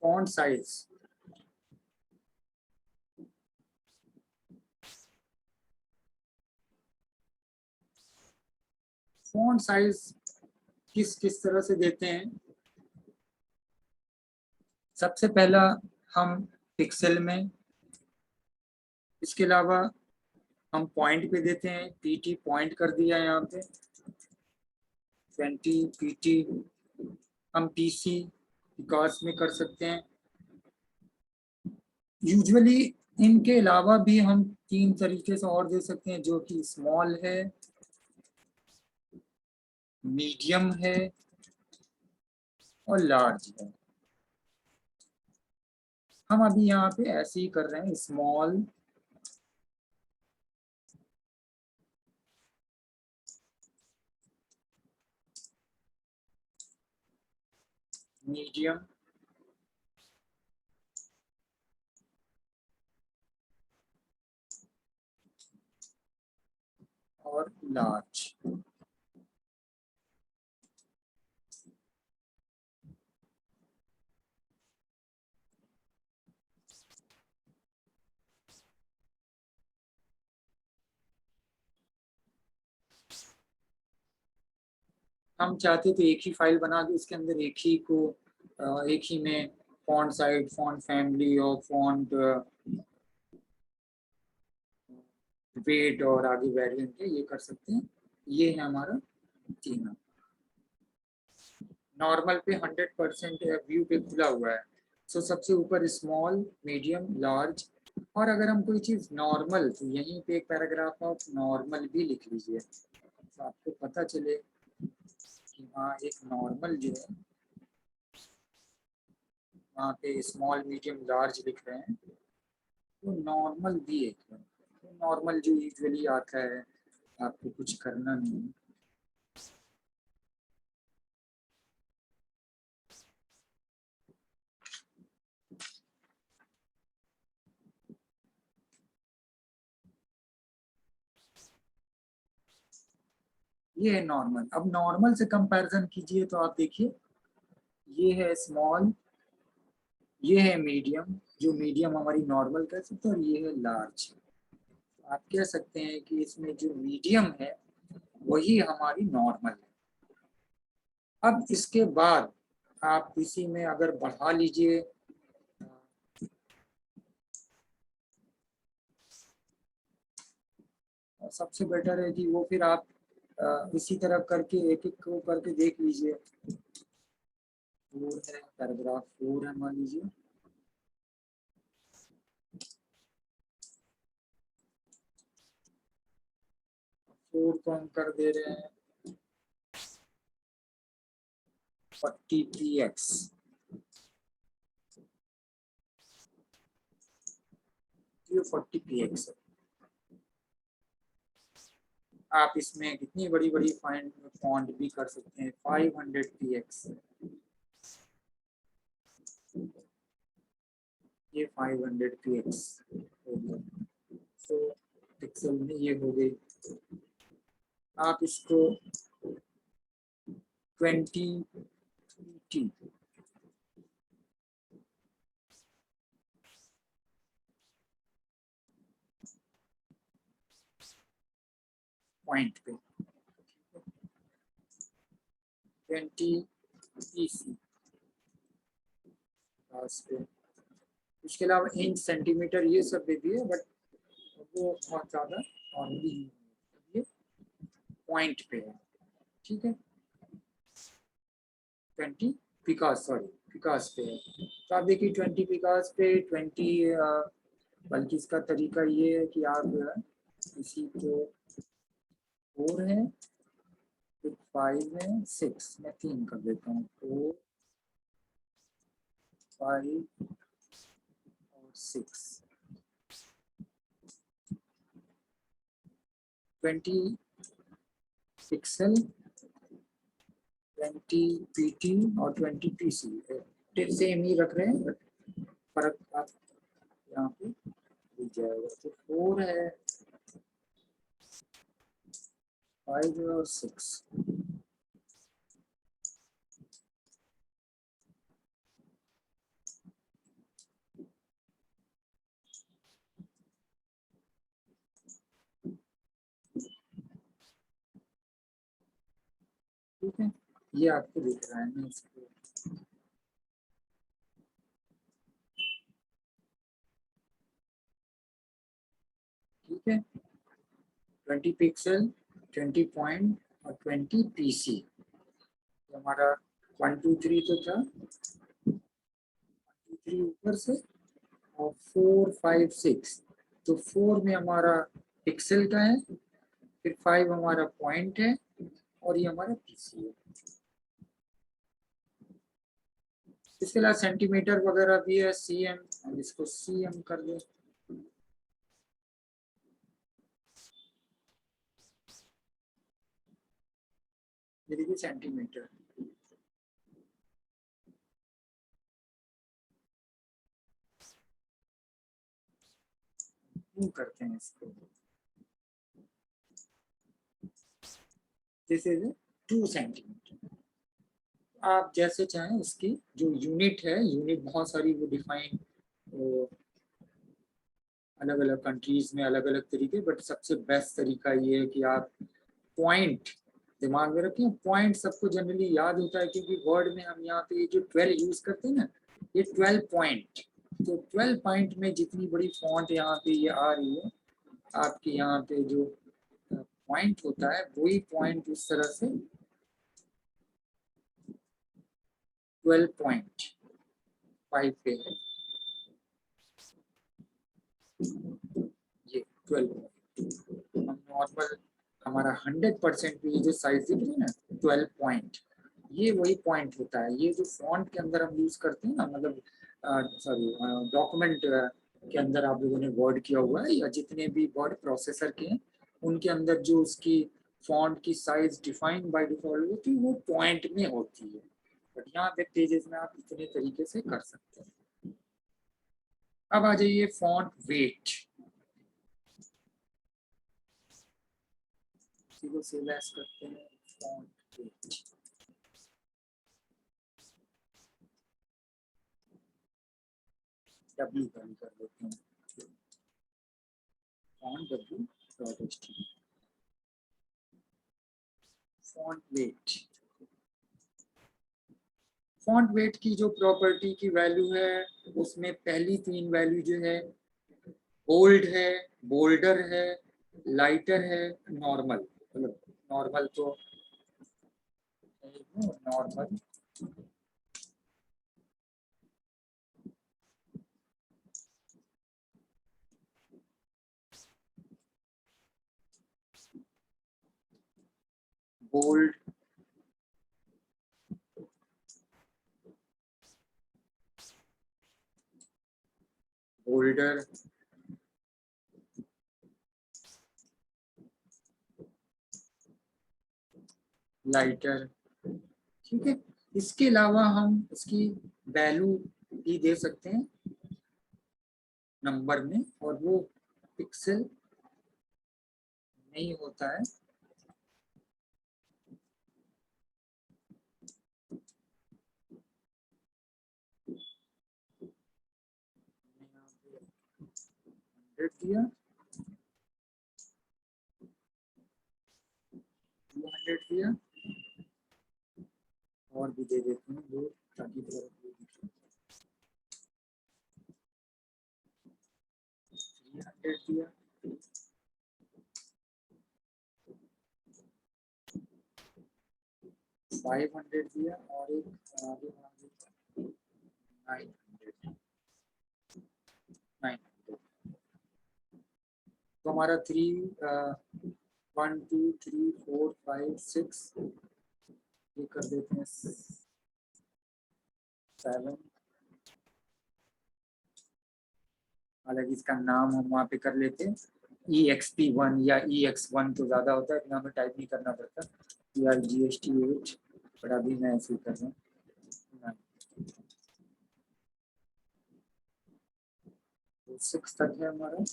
Font size, font size किस किस तरह से देते हैं। सबसे पहला हम पिक्सल में, इसके अलावा हम पॉइंट पे देते हैं, पीटी पॉइंट कर दिया यहाँ पे 20 पीटी। हम पीसी विकास में कर सकते हैं। यूजुअली इनके अलावा भी हम 3 तरीके से और दे सकते हैं, जो कि स्मॉल है, मीडियम है और लार्ज है। हम अभी यहाँ पे ऐसे ही कर रहे हैं, स्मॉल, मीडियम और लार्ज। हम चाहते तो एक ही फाइल बना के इसके अंदर एक ही को एक ही में फॉन्ट साइज, फॉन्ट फैमिली और फॉन्ट वेट और आगे वेरिएंट है, ये कर सकते हैं। ये है हमारा तीनों। नॉर्मल पे 100% व्यू पे खुला हुआ है। सो सबसे ऊपर स्मॉल, मीडियम, लार्ज। और अगर हम कोई चीज नॉर्मल, तो यहीं पे एक पैराग्राफ ऑफ नॉर्मल भी लिख लीजिए, तो आपको पता चले कि हाँ एक नॉर्मल जो है, वहाँ पे स्मॉल, मीडियम, लार्ज लिख रहे हैं, तो नॉर्मल भी एक है। तो नॉर्मल जो यूजुअली आता है, आपको कुछ करना नहीं है। ये है नॉर्मल। अब नॉर्मल से कंपैरिजन कीजिए तो आप देखिए, ये है स्मॉल, ये है मीडियम, जो मीडियम हमारी नॉर्मल कह सकते हैं, और ये है लार्ज। आप कह सकते हैं कि इसमें जो मीडियम है वही हमारी नॉर्मल है। अब इसके बाद आप इसी में अगर बढ़ा लीजिए, सबसे बेटर है कि वो फिर आप इसी तरह करके एक एक को करके देख लीजिए। 4 है, पैराग्राफ 4 है मान लीजिए, 4 को हम कर दे रहे हैं 40px। ये 40px है। आप इसमें कितनी बड़ी बड़ी फॉन्ट भी कर सकते हैं, 500px। ये 500px हो गया। तो पिक्सल में ये हो गई। आप इसको 20p पॉइंट पे, 20pc पे। उसके अलावा इंच, सेंटीमीटर ये सब दे दिए, बट वो बहुत ज़्यादा ऑनली ये पॉइंट पे है। ठीक है, 20 पिकास, सॉरी पिकास पे है। तो आप देखिए 20 पिकास पे 20, बल्कि इसका तरीका ये है कि आप जो है इसी को 4 है, फिर 5 है, 6, मैं 3 कर देता हूँ, 4, 5 और 6। 20 पिक्सल, 20 पीटी और 20 पीसी सेम ही रख रहे हैं, बट फर्क आप यहाँ पे दिख जाएगा। तो 4 है, 5 और 6। ये आपको दिख रहा है ना इसको, ठीक है। 20 पिक्सल, 20 पॉइंट और 20 पीसी। हमारा 123 तो था, 123 ऊपर से और 4 5 6। तो 4 में हमारा पिक्सल का है, फिर 5 हमारा पॉइंट है और ये हमारा पीसी है। इसके अलावा सेंटीमीटर वगैरह भी है, सीएम, हम इसको सीएम कर दें। ये देखिए सेंटीमीटर, क्यों करते हैं इसको, दिस इज 2 सेंटीमीटर। आप जैसे चाहें उसकी जो यूनिट है, यूनिट बहुत सारी वो डिफाइन अलग अलग कंट्रीज में अलग अलग तरीके, बट सबसे बेस्ट तरीका ये है कि आप पॉइंट दिमाग में रखें। पॉइंट सबको जनरली याद होता है क्योंकि वर्ड में हम यहाँ पे जो 12 यूज करते हैं ना, ये 12 पॉइंट। तो 12 पॉइंट में जितनी बड़ी फॉन्ट यहाँ पे ये आ रही है, आपके यहाँ पे जो पॉइंट होता है वही पॉइंट इस तरह से 12.5 पे है, ये 12। हम नॉर्मल हमारा 100% पे ये जो साइज दिख रही है ना 12 पॉइंट, ये वही पॉइंट होता है। ये जो फॉन्ट के अंदर हम यूज करते हैं ना, मतलब सॉरी डॉक्यूमेंट के अंदर आप लोगों ने वर्ड किया हुआ है या जितने भी वर्ड प्रोसेसर के हैं उनके अंदर जो उसकी फॉन्ट की साइज डिफाइन बाय डिफॉल्ट होती है वो पॉइंट में होती है। बट यहाँ पे पेजेस में आप इतने तरीके से कर सकते हैं। अब आ जाइए फॉन्ट वेट, इसी को सेव एज करते हैं फॉन्ट वेट। डब्ल्यू कर देते हैं, font W dot HTML. Font weight, font weight की जो प्रॉपर्टी की वैल्यू है उसमें पहली 3 वैल्यू जो है बोल्ड है, बोल्डर है, लाइटर है, नॉर्मल। मतलब नॉर्मल तो नॉर्मल, बोल्ड, बोल्डर, लाइटर, ठीक है। इसके अलावा हम इसकी वैल्यू भी दे सकते हैं नंबर में, और वो पिक्सल नहीं होता है। दिया 200 दिया, और भी दे देते हैं वो ताकि 300 दिया, 500 दिया, और एक आगे 900, 900। तो हमारा 1 2 3 4 5 6 ये कर देते हैं 7। हालांकि इसका नाम हम वहाँ पे कर लेते हैं EXP1 या EX1 तो ज़्यादा होता है, इतना हमें टाइप नहीं करना पड़ता, या GST8, बट अभी मैं ऐसे ही कर रहा हूँ। 6 तक है हमारा,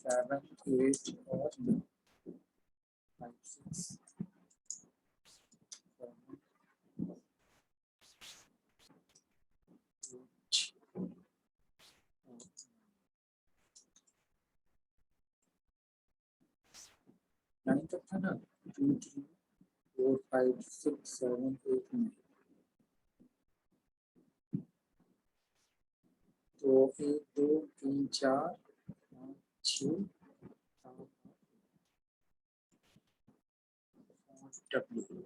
7 8 और 5 6। 9 तक था ना, 2 3 4 5 6 7 8 9, तो 1 2 3 4 5 6 7 W।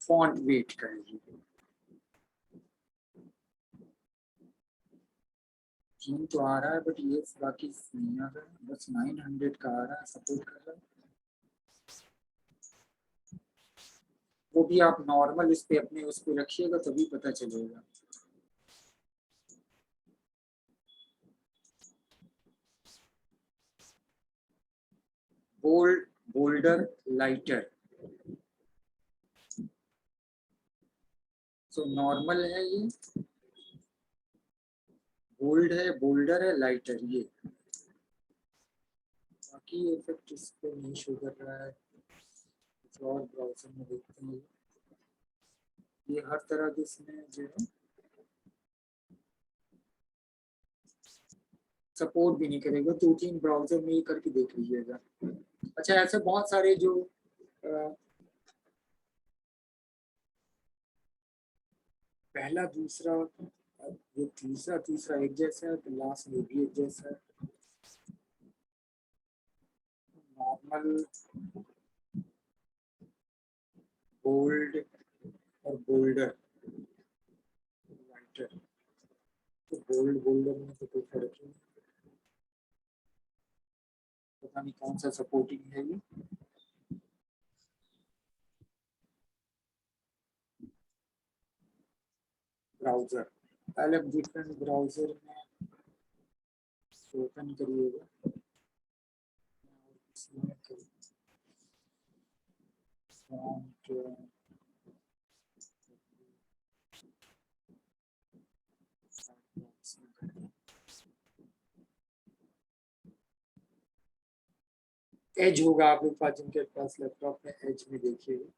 फॉन्ट वेट करेगी, 3 तो आ रहा है बट ये बाकी नहीं आ रहा है, बस 900 का आ रहा है, सपोर्ट कर रहा है। वो भी आप नॉर्मल इस पे अपने उस पे रखिएगा तभी पता चलेगा। Bold, bolder, lighter, so normal है ये, बोल्ड है, बोल्डर है, लाइटर, ये बाकी इफेक्ट इस पे नहीं शो कर रहा है। और ब्राउजर में देखते हैं, ये हर तरह के इसमें जो है सपोर्ट भी नहीं करेगा, 2 3 ब्राउजर में ये करके देख लीजिएगा। अच्छा, ऐसे बहुत सारे जो पहला दूसरा ये तीसरा तीसरा एक जैसा है, तो लास्ट में भी एक जैसा है। नॉर्मल, बोल्ड और बोल्डर, लाइटर, तो बोल्ड बोल्डर में तो कोई फर्क नहीं, पता नहीं कौन सा सपोर्टिंग है ये। ब्राउजर, पहले डिफरेंट ब्राउजर में ओपन करिएगा, एज होगा आप लोग पास, जिनके पास लैपटॉप में एज में देखिएगा।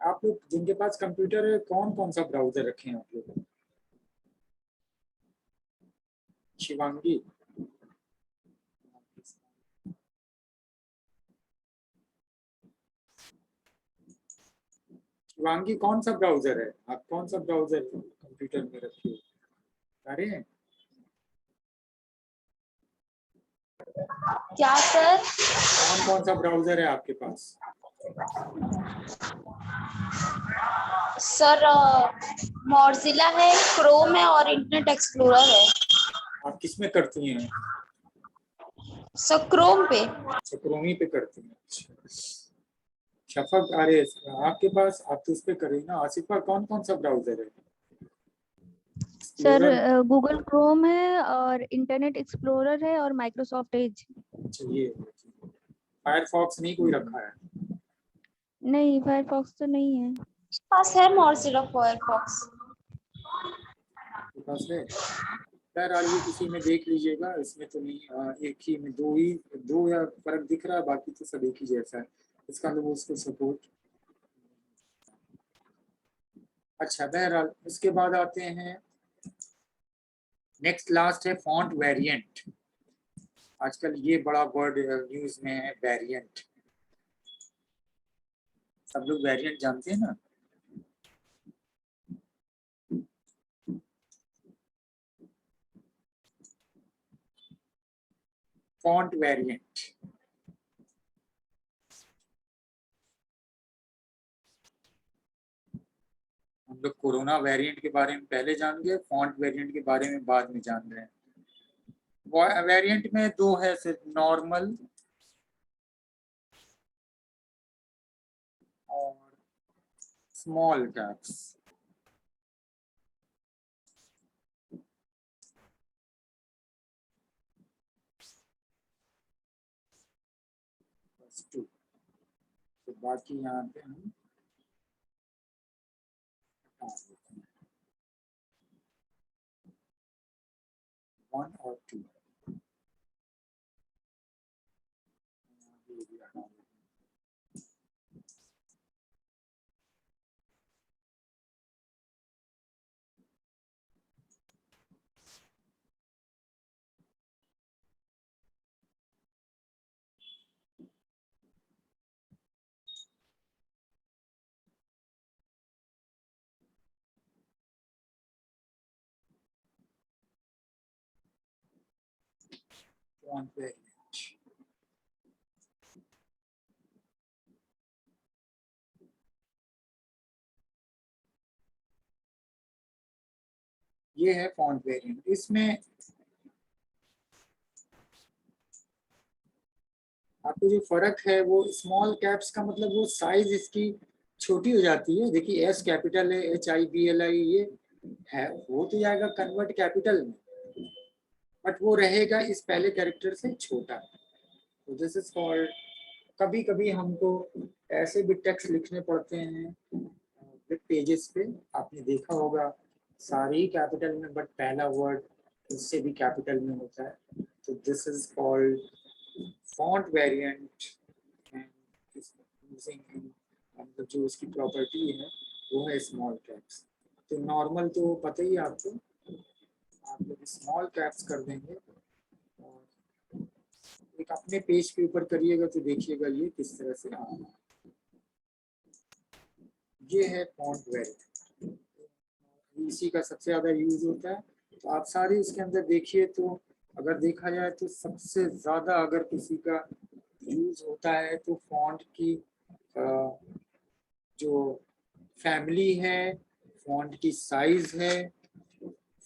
आप लोग जिनके पास कंप्यूटर है, कौन कौन सा ब्राउजर रखे हैं आप लोग? शिवांगी, शिवांगी कौन सा ब्राउजर है, आप कौन सा ब्राउजर कंप्यूटर में रखे हो? अरे क्या सर? कौन कौन सा ब्राउजर है आपके पास? सर मॉजिला है, क्रोम है और इंटरनेट एक्सप्लोरर है। आप किस में करती हैं? सर क्रोम पे। अच्छा, क्रोमी पे करती हैं। अच्छा, शफक, अरे आपके पास, आप तो उस पे कर रही ना। आसिफा, कौन कौन सा ब्राउजर है? सर एक्सप्लोरर, गूगल क्रोम है और इंटरनेट एक्सप्लोरर है और माइक्रोसॉफ्ट एज। अच्छा ये फायरफॉक्स नहीं कोई रखा है? नहीं, फायरफॉक्स तो नहीं है। पास है मॉजिला फायरफॉक्स। आपके पास है? बहरहाल ये किसी में देख लीजिएगा, इसमें तो नहीं, एक ही में दो या फर्क दिख रहा है, बाकी तो सब एक ही जैसा है। इसका मतलब उसको सपोर्ट। अच्छा, बहरहाल उसके बाद आते हैं, नेक्स्ट लास्ट है फॉन्ट वेरिएंट। आजकल ये बड़ा वर्ड न्यूज में है, वेरिएंट। सब लोग वेरिएंट जानते हैं ना? फॉन्ट वेरिएंट, हम लोग कोरोना वेरिएंट के बारे में पहले जान गए, फॉन्ट वेरिएंट के बारे में बाद में जान रहे हैं। वेरिएंट में दो है सिर्फ, नॉर्मल और स्मॉल कैप्स। बस 2। तो बाकी यहाँ पे हम हटा देते हैं 1 और 2। ये भी हटा देते हैं। फॉन्ट वेरिएंट ये है फॉन्ट वेरिएंट। इसमें आपको जो फर्क है वो स्मॉल कैप्स का मतलब वो साइज इसकी छोटी हो जाती है। देखिए एस कैपिटल है, HIBLI ये है, हो तो जाएगा कन्वर्ट कैपिटल में, बट वो रहेगा इस पहले कैरेक्टर से छोटा। तो दिस इज कॉल्ड, कभी कभी हमको ऐसे भी टेक्स्ट लिखने पड़ते हैं वेब पेजेस पे, आपने देखा होगा सारे ही कैपिटल में बट पहला वर्ड उससे भी कैपिटल में होता है। तो this is called font variant and using, मतलब जो उसकी प्रॉपर्टी है वो है स्मॉल कैप्स। तो नॉर्मल तो पता ही है आपको, आप लोग स्मॉल कैप्स कर देंगे और एक अपने पेज के ऊपर करिएगा तो देखिएगा ये किस तरह से आएगा। ये है फॉन्ट वेरिएंट, इसी का सबसे ज्यादा यूज होता है। तो आप सारे इसके अंदर देखिए, तो अगर देखा जाए तो सबसे ज्यादा अगर किसी का यूज होता है तो फॉन्ट की जो फैमिली है, फॉन्ट की साइज है,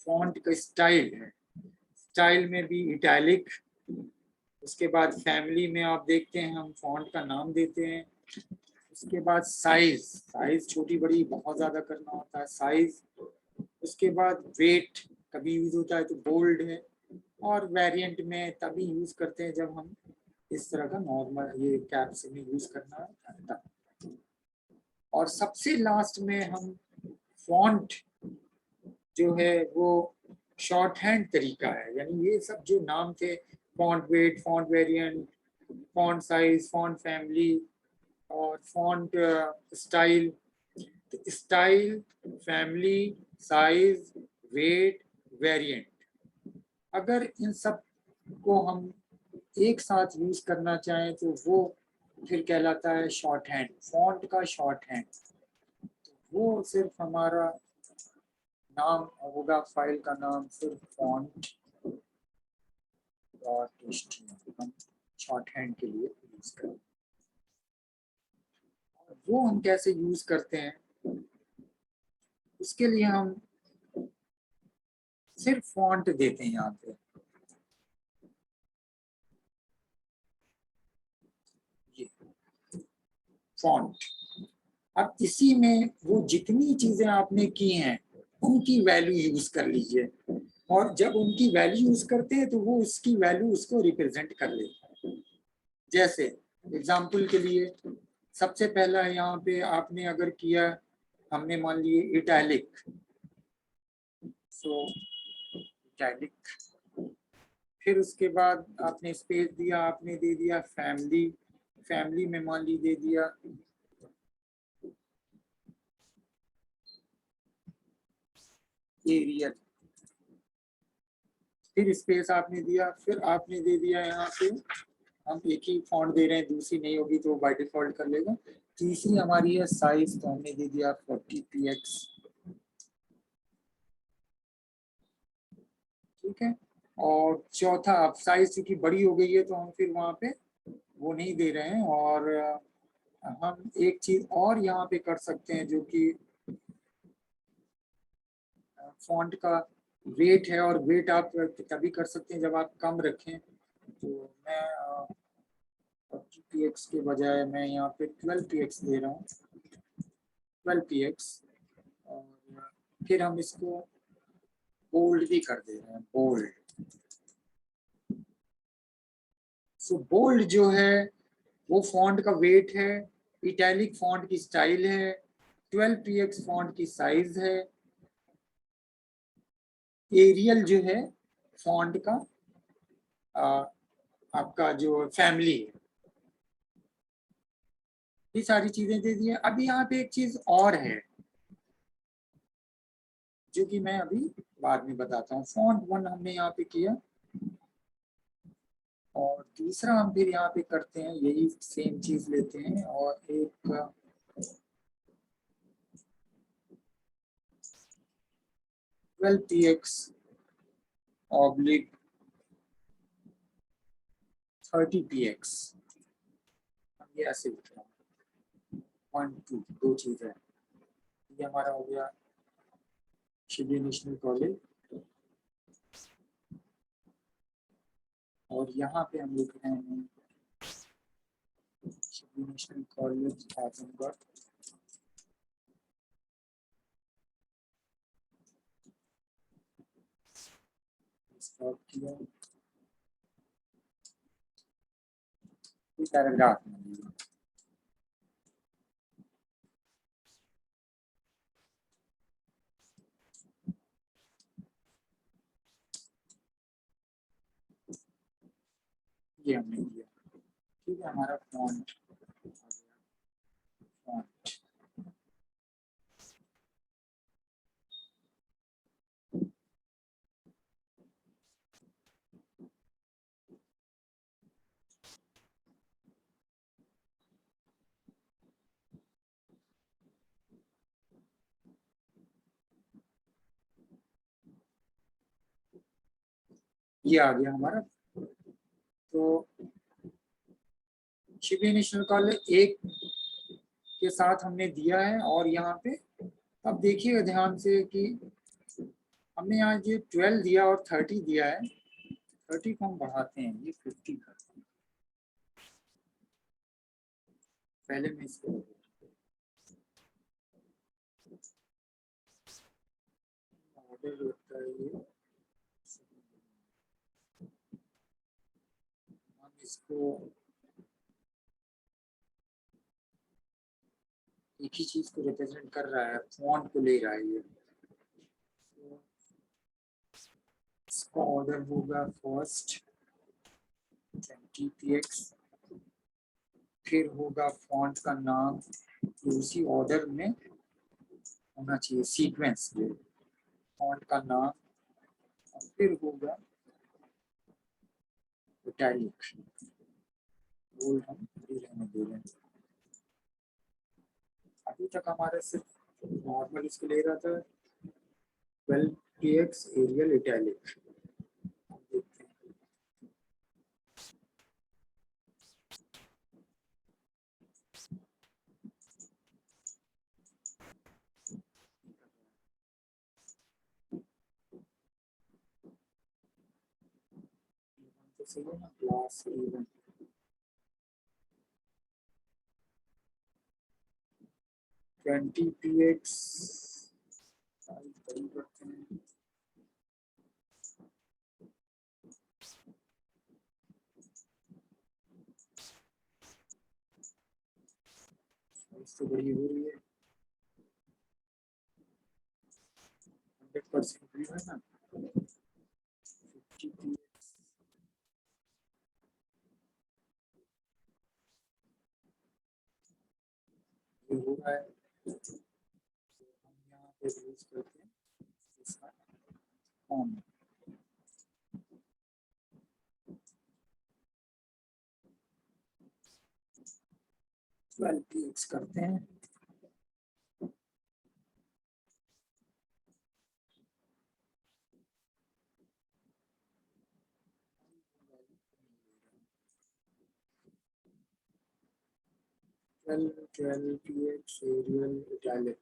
फॉन्ट का स्टाइल है। स्टाइल में भी इटैलिक, उसके बाद फैमिली में आप देखते हैं हम फॉन्ट का नाम देते हैं। उसके बाद साइज, साइज छोटी बड़ी बहुत ज्यादा करना होता है साइज। उसके बाद वेट कभी यूज होता है तो बोल्ड है, और वेरिएंट में तभी यूज करते हैं जब हम इस तरह का नॉर्मल ये कैप्स में यूज करना है। और सबसे लास्ट में हम फॉन्ट जो है वो शॉर्ट हैंड तरीका है, यानी ये सब जो नाम थे font weight, font variant, font size, font family और font style. Style, family, size, weight, variant, अगर इन सब को हम एक साथ यूज करना चाहें तो वो फिर कहलाता है शॉर्ट हैंड, फॉन्ट का शॉर्ट हैंड। वो सिर्फ हमारा नाम होगा, फाइल का नाम सिर्फ फॉन्ट हम शॉर्ट हैंड के लिए यूज करें। वो हम कैसे यूज करते हैं, उसके लिए हम सिर्फ फॉन्ट देते हैं यहाँ पे। ये फॉन्ट, अब इसी में वो जितनी चीजें आपने की हैं उनकी वैल्यू यूज कर लीजिए, और जब उनकी वैल्यू यूज करते हैं तो वो उसकी वैल्यू उसको रिप्रेजेंट कर लेता है। जैसे एग्जाम्पल के लिए सबसे पहला यहाँ पे आपने अगर किया, हमने मान लिए इटैलिक, सो इटैलिक, फिर उसके बाद आपने स्पेस दिया, आपने दे दिया फैमिली, फैमिली में मान ली दे दिया एरियल, फिर स्पेस आपने दिया, फिर आपने दे दिया यहाँ पे, हम एक ही फॉन्ट दे रहे हैं, दूसरी नहीं होगी तो बाय डिफॉल्ट कर लेगा। तीसरी हमारी है साइज, तो हमने दे दिया 40px, ठीक है। और चौथा, अब साइज चूंकि बड़ी हो गई है तो हम फिर वहां पे वो नहीं दे रहे हैं, और हम एक चीज और यहाँ पे कर सकते हैं जो कि फॉन्ट का वेट है, और वेट आप तभी कर सकते हैं जब आप कम रखें। तो मैं 40px के बजाय मैं यहाँ पे 12px दे रहा हूँ, 12px। और फिर हम इसको बोल्ड भी कर दे रहे हैं, बोल्ड। सो बोल्ड जो है वो फॉन्ट का वेट है, इटैलिक फॉन्ट की स्टाइल है, 12px फॉन्ट की साइज है, एरियल जो है फॉन्ट का आपका जो फैमिली है, ये सारी चीजें दे दी है। अभी यहाँ पे एक चीज और है जो कि मैं अभी बाद में बताता हूँ। फॉन्ट 1 हमने यहाँ पे किया, और दूसरा हम फिर यहाँ पे करते हैं, यही सेम चीज लेते हैं और एक 12px ऑब्लिक 30px, ये ऐसे लिख रहा हूँ। 1 2 दो चीज है। ये हमारा हो गया शिबली नेशनल कॉलेज, और यहाँ पे हम लिख रहे हैं Shibli national college Azamgarh. Stop किया, पैराग्राफ में लिया। ये हमने किया, ठीक है। हमारा फॉन्ट फॉन्ट ये आ गया हमारा। तो शिबली नेशनल कॉलेज एक के साथ हमने दिया है, और यहाँ पे अब देखिएगा ध्यान से कि हमने यहाँ ये 12 दिया और 30 दिया है। 30 को हम बढ़ाते हैं, ये 50 करते हैं। पहले मैं इसको ऑर्डर होता है, ये हम इसको एक ही चीज को रिप्रेजेंट कर रहा है, फॉन्ट को ले रहा है ये। तो इसका ऑर्डर होगा फर्स्ट 20px, फिर होगा फॉन्ट का नाम, तो उसी ऑर्डर में होना चाहिए सीक्वेंस में, फॉन्ट का नाम, और फिर होगा इटैलिक, बोल्ड हम रहने दे रहे हैं। अभी तक हमारा सिर्फ नॉर्मल इसको ले रहा था 12px एरियल इटैलिक। देखते हैं, तो सही है ना, क्लास इवन 20px बड़ी करते हैं। इससे बड़ी हो रही है 100% भी है ना। 50px ये हो रहा है, हम यहाँ पे यूज करते हैं इसका फॉर्म। 12px करते हैं, ट्वेल्व 12px एरियल इटैलिक।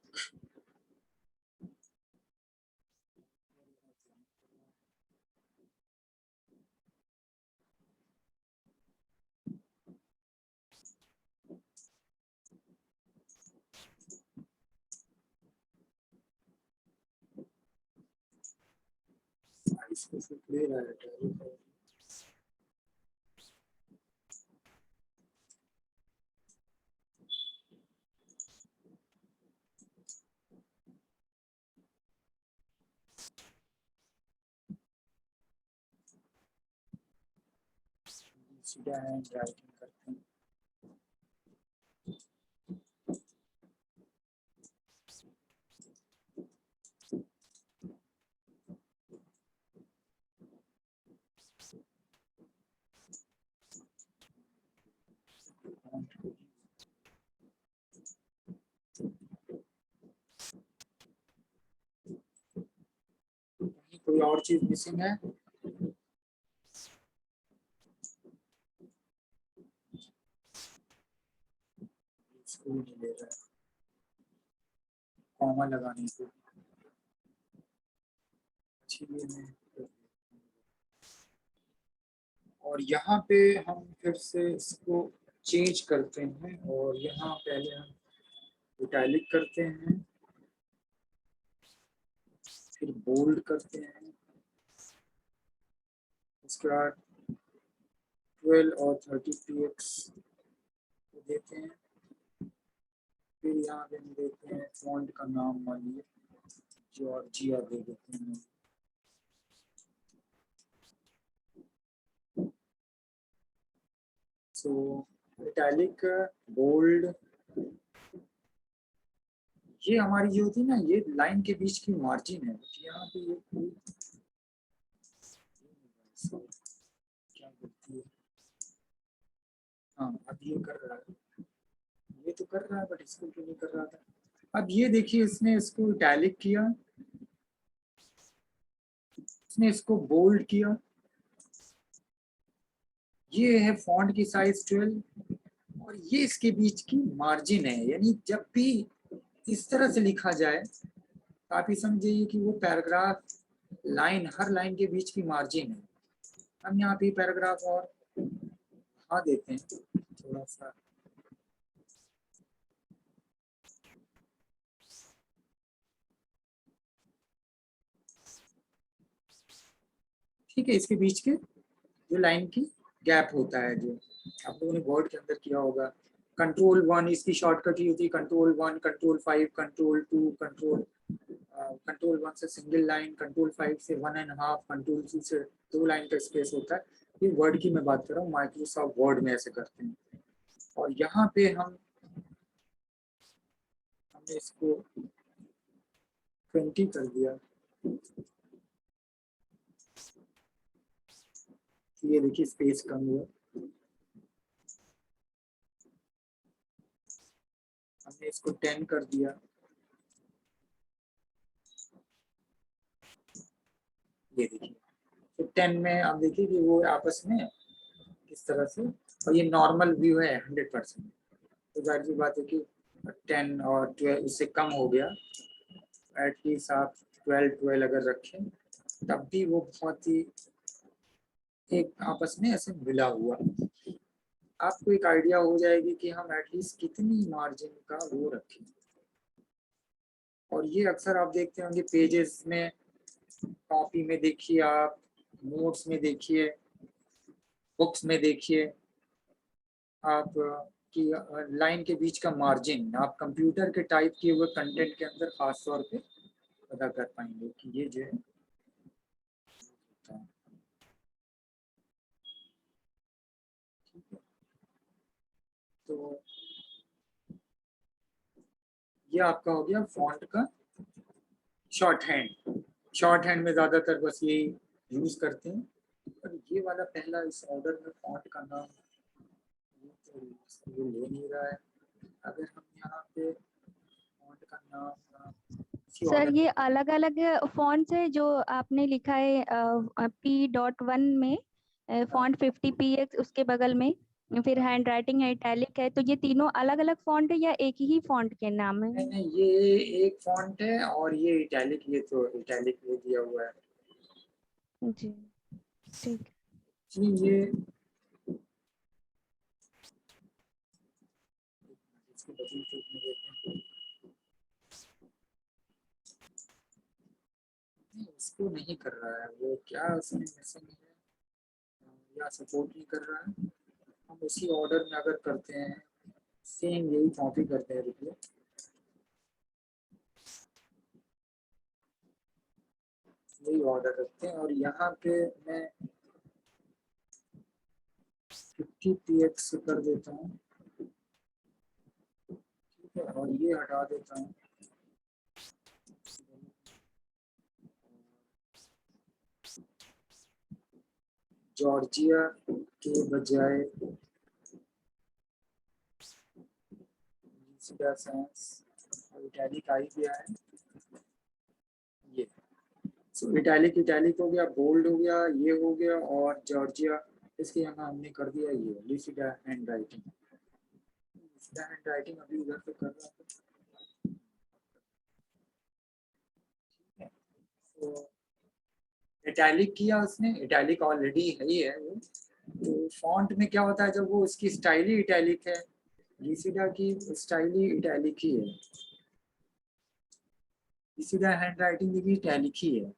इसको फिर ले रहा है डायरेक्ट। सीधा हैंड राइटिंग करते हैं। कोई और चीज मिसिंग है? इसको नहीं ले रहा है, कॉमा लगाने को। और यहाँ पे हम फिर से इसको चेंज करते हैं और यहाँ पहले हम इटैलिक करते हैं, फिर बोल्ड करते हैं, उसके बाद 12 और 30 px देते हैं। फिर यहाँ पे हम देते हैं फॉन्ट का नाम मानिए जॉर्जिया दे देते हैं। सो इटैलिक, बोल्ड, ये हमारी जो होती है ना, ये लाइन के बीच की मार्जिन है। यहाँ पे ये क्या करती है? हाँ अब ये कर रहा है, ये तो कर रहा है, बट इसको क्यों नहीं कर रहा था? अब ये देखिए, इसने इसको इटैलिक किया, इसने इसको बोल्ड किया। ये है फॉन्ट की साइज 12 और ये इसके बीच की मार्जिन है। यानी जब भी इस तरह से लिखा जाए तो आप ये समझिए कि वो पैराग्राफ लाइन, हर लाइन के बीच की मार्जिन है। हम यहाँ पे पैराग्राफ और हाँ देते हैं थोड़ा सा। ठीक है, इसके बीच के जो लाइन की गैप होता है, जो आप लोगों ने बोर्ड के अंदर किया होगा, कंट्रोल 1 इसकी शॉर्टकट ही होती है, कंट्रोल 1, कंट्रोल 5, कंट्रोल 2, कंट्रोल 1 से सिंगल लाइन, कंट्रोल 5 से 1.5, कंट्रोल 2 से 2 लाइन का स्पेस होता है। ये वर्ड की मैं बात कर रहा हूँ, माइक्रोसॉफ्ट वर्ड में ऐसे करते हैं। और यहाँ पे हमने इसको 20 कर दिया, ये देखिए स्पेस कम हुआ। हमने इसको 10 कर दिया, ये देखिए। तो 10 में आप देखिए कि वो आपस में किस तरह से, और ये नॉर्मल व्यू है 100%। तो जाहिर सी बात है कि 10 और 12 इससे कम हो गया, एटलीस्ट आप 12 अगर रखें तब भी वो बहुत ही एक आपस में ऐसे मिला हुआ, आपको एक आइडिया हो जाएगी कि हम एटलीस्ट कितनी मार्जिन का वो रखें। और ये अक्सर आप देखते होंगे पेजेस में, कॉपी में देखिए, आप नोट्स में देखिए, बुक्स में देखिए, आप कि लाइन के बीच का मार्जिन आप कंप्यूटर के टाइप किए हुए कंटेंट के अंदर खास तौर पे पता कर पाएंगे कि ये जो है। ठीक है, तो ये आपका हो गया फॉन्ट का शॉर्ट हैंड। शॉर्ट हैंड में ज़्यादातर बस यही यूज करते हैं। और ये वाला पहला इस ऑर्डर में फॉन्ट का नाम ये ले नहीं रहा है। अगर हम यहाँ पे फॉन्ट का नाम सर ये अलग अलग फॉन्ट्स है जो आपने लिखा है P.1 में फॉन्ट 50px, उसके बगल में फिर हैंड राइटिंग है, इटैलिक है, तो ये तीनों अलग अलग फॉन्ट है या एक ही फॉन्ट के नाम है? नहीं, ये एक फॉन्ट है और ये इटैलिक, ये तो इटैलिक ये दिया हुआ है जी ठीक। जी। ये इसको बदल के उसमें देते हैं। इसको नहीं कर रहा है, वो क्या उसमें मिसिंग है या सपोर्ट नहीं कर रहा है। हम उसी ऑर्डर में अगर करते हैं, सेम यही कॉपी करते हैं रुपये, यही ऑर्डर रखते हैं और यहाँ पे मैं 50px कर देता हूँ, ठीक है, और ये हटा देता हूँ। जॉर्जिया के बजाय इटैलिक आ ही गया है ये। सो इटैलिक इटैलिक हो गया, बोल्ड हो गया, ये हो गया, और जॉर्जिया इसके यहाँ हमने कर दिया ये लिसिडा हैंड राइटिंग। लिसिडा हैंड राइटिंग अभी उधर पे कर रहा था। तो इटैलिक किया उसने, इटैलिक ऑलरेडी है ही है वो। तो फॉन्ट में क्या होता है जब वो उसकी स्टाइल ही इटैलिक है, लिसिडा की स्टाइल ही इटैलिक ही है, लिसिडा हैंड राइटिंग भी इटैलिक ही है।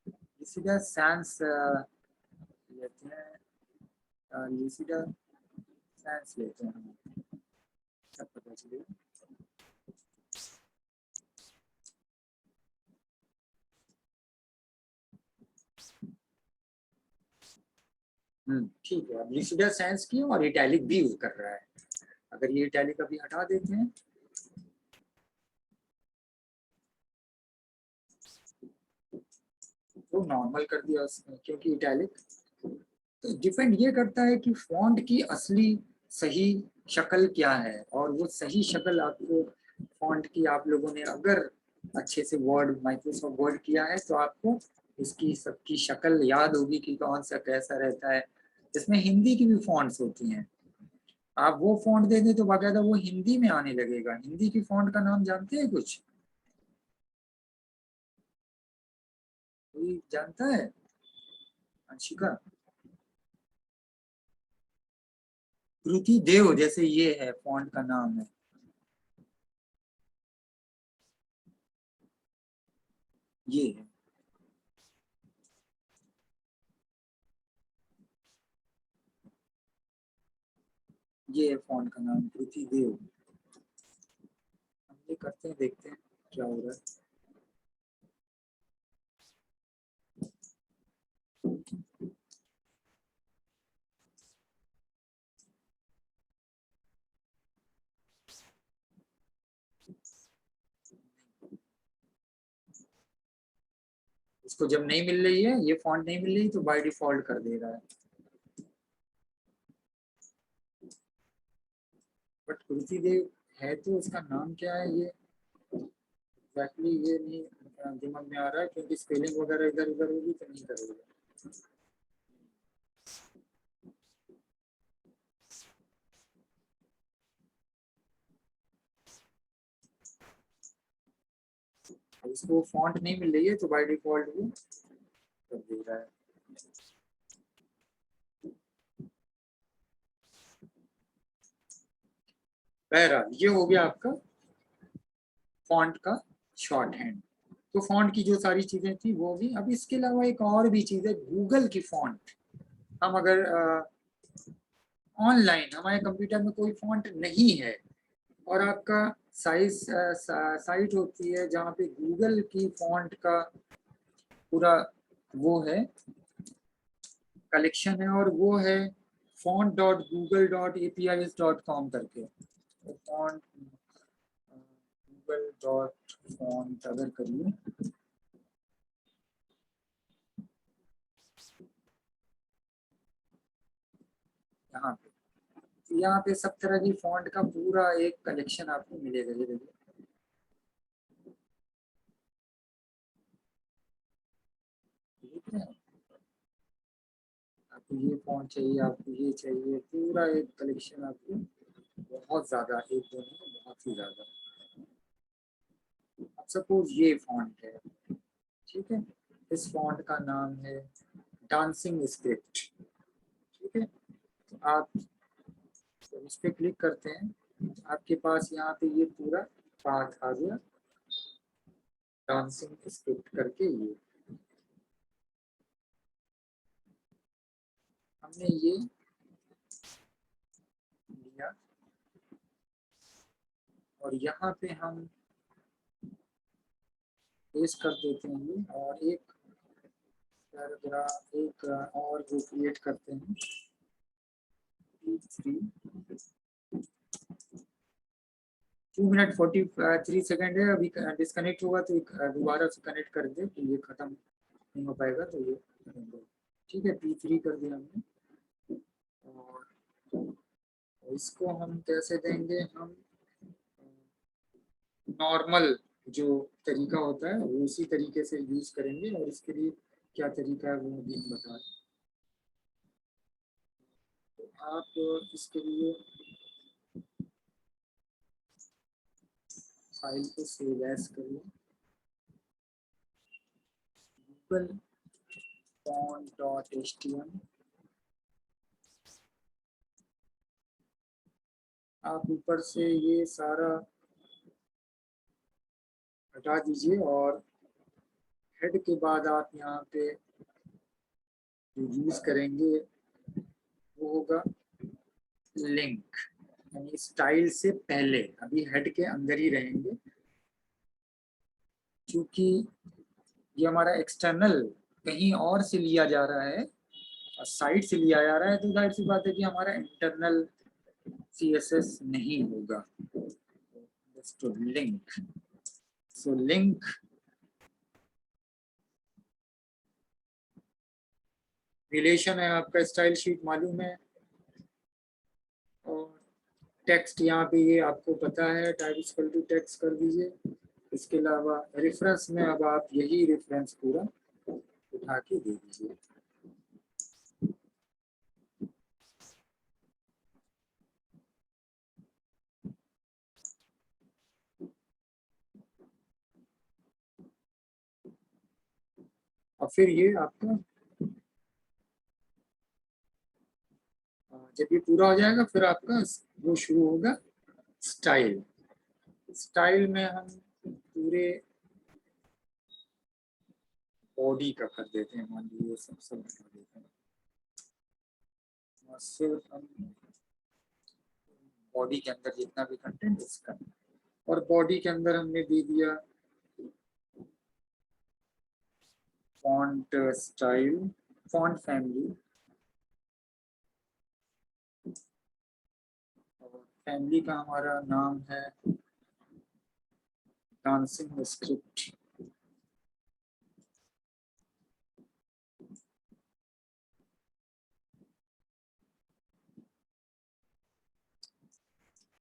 लिसिडा सैंस लेते हैं, लिसिडा सैंस लेते हैं हम, सब पता चलेगा। ठीक है, अब लिसिडा सैंस किया और इटैलिक भी यूज कर रहा है। अगर ये इटैलिक अभी हटा देते हैं, तो नॉर्मल कर दिया उसने, क्योंकि इटैलिक तो डिपेंड ये करता है कि फॉन्ट की असली सही शक्ल क्या है, और वो सही शक्ल आपको फॉन्ट की, आप लोगों ने अगर अच्छे से वर्ड माइक्रोसॉफ्ट वर्ड किया है तो आपको इसकी सबकी शक्ल याद होगी कि कौन सा कैसा रहता है। इसमें हिंदी की भी फॉन्ट्स होती हैं, आप वो फॉन्ट दे दें तो बाकायदा वो हिंदी में आने लगेगा। हिंदी की फॉन्ट का नाम जानते हैं कुछ, कोई जानता है? अंशिका, कृति देव जैसे ये है फॉन्ट का नाम है, ये है, ये है फॉन्ट का नाम कृति देव। हम ये करते हैं, देखते हैं क्या हो रहा है। इसको जब नहीं मिल रही है, ये फॉन्ट नहीं मिल रही, तो बाय डिफॉल्ट कर दे रहा है। बट कृति देव है तो इसका नाम क्या है ये एग्जैक्टली ये नहीं दिमाग में आ रहा है, क्योंकि स्पेलिंग वगैरह इधर उधर होगी तो नहीं करेगा। इसको फॉन्ट नहीं मिल रही है तो बाय डिफॉल्ट वो कर दे रहा है। बहरहाल ये हो गया आपका फॉन्ट का शॉर्ट हैंड। तो फॉन्ट की जो सारी चीजें थी वो भी। अब इसके अलावा एक और भी चीज है, गूगल की फॉन्ट। हम अगर ऑनलाइन हमारे कंप्यूटर में कोई फॉन्ट नहीं है और आपका साइट होती है जहाँ पे गूगल की फॉन्ट का पूरा वो है कलेक्शन है, और वो है font.google.apis.com करके। फॉन्ट google.font अगर करिए, यहाँ पे सब तरह की फॉन्ट का पूरा एक कलेक्शन आपको मिलेगा। ये देखिए, ठीक है, आपको ये फॉन्ट चाहिए, आपको ये चाहिए, पूरा एक कलेक्शन आपको बहुत ज्यादा, एक दो नहीं बहुत ही ज्यादा। अब सपोज ये फॉन्ट है, ठीक है, इस फॉन्ट का नाम है डांसिंग स्क्रिप्ट, ठीक है। तो आप इस पे क्लिक करते हैं, आपके पास यहाँ पे ये पूरा पाथ आ गया डांसिंग स्क्रिप्ट करके। ये हमने ये लिया और यहाँ पे हम पेस्ट कर देते हैं ये, और एक पैराग्राफ एक और वो क्रिएट करते हैं 2 मिनट 43 सेकेंड है। अभी डिस्कनेक्ट होगा तो दोबारा से कनेक्ट कर दे, तो ये खत्म नहीं हो पाएगा, तो ये ठीक है। P3 कर दिया हमने, और इसको हम कैसे देंगे, हम नॉर्मल जो तरीका होता है वो उसी तरीके से यूज करेंगे, और इसके लिए क्या तरीका है वो भी हम बता दें। तो आप इसके लिए फाइल को सेव एज करिए, गूगल font.html। आप ऊपर से ये सारा हटा दीजिए, और हेड के बाद आप यहाँ पे जो यूज करेंगे वो होगा लिंक, यानी स्टाइल से पहले। अभी हेड के अंदर ही रहेंगे, क्योंकि ये हमारा एक्सटर्नल कहीं और से लिया जा रहा है और साइड से लिया जा रहा है, तो जाहिर सी बात है कि हमारा इंटरनल CSS नहीं होगा। तो लिंक, सो लिंक रिलेशन है आपका, स्टाइल शीट मालूम है, और टेक्स्ट यहाँ पे ये आपको पता है, टाइप इक्वल टू टेक्स्ट कर दीजिए। इसके अलावा रेफरेंस में अब आप यही रेफरेंस पूरा उठा के दे दीजिए। और फिर ये आपका जब ये पूरा हो जाएगा, फिर आपका वो शुरू होगा स्टाइल। स्टाइल में हम पूरे बॉडी का कर देते हैं, मान लीजिए सब बता देते हैं, और सिर्फ हम बॉडी के अंदर जितना भी कंटेंट इसका, और बॉडी के अंदर हमने दे दिया फॉन्ट स्टाइल, फॉन्ट फैमिली, और फैमिली का हमारा नाम है डांसिंग स्क्रिप्ट।